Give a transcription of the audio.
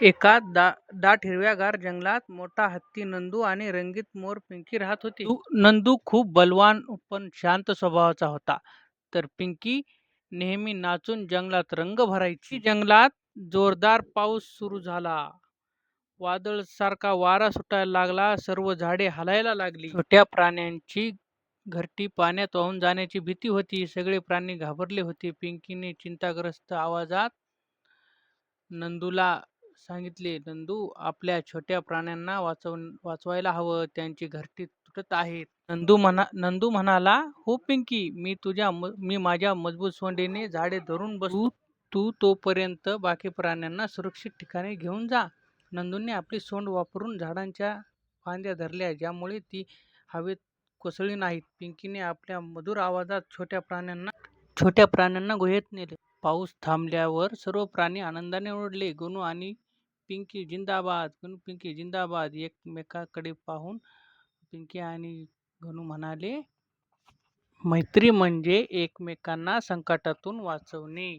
एका दाट हिरव्यागार जंगलात मोठा हत्ती नंदू आणि रंगीत मोर पिंकी राहत होते. नंदू खूप बलवान पण शांत स्वभावाचा होता, तर पिंकी नेहमी नाचून जंगलात रंग भरायची. जंगलात जोरदार पाऊस सुरू झाला. वादळ सारखा वारा सुटायला लागला. सर्व झाडे हलायला लागली. छोट्या प्राण्यांची घरटी पाण्यात वाहून जाण्याची भीती होती. सगळे प्राणी घाबरले होते. पिंकीने चिंताग्रस्त आवाजात नंदूला सांगितले, नंदू, आपल्या छोट्या प्राण्यांना वाचवायला हवं. त्यांची घरटी तुटत आहेत. नंदू म्हणाला, हो पिंकी, मी माझ्या मजबूत सोंडेने झाडे धरून बसतो. तू तोपर्यंत बाकी प्राण्यांना सुरक्षित ठिकाणी घेऊन जा. नंदूने आपली सोंड वापरून झाडांच्या फांद्या धरल्या, ज्यामुळे ती हवेत कोसळली नाहीत. पिंकीने आपल्या मधुर आवाजात छोट्या प्राण्यांना गुहेत नेले. पाऊस थांबल्यावर सर्व प्राणी आनंदाने ओरडले, गणू आणि पिंकी जिंदाबाद, गणू पिंकी जिंदाबाद. एकमेकाकडे पाहून पिंकी आणि गणू म्हणाले, मैत्री म्हणजे एकमेकांना संकटातून वाचवणे.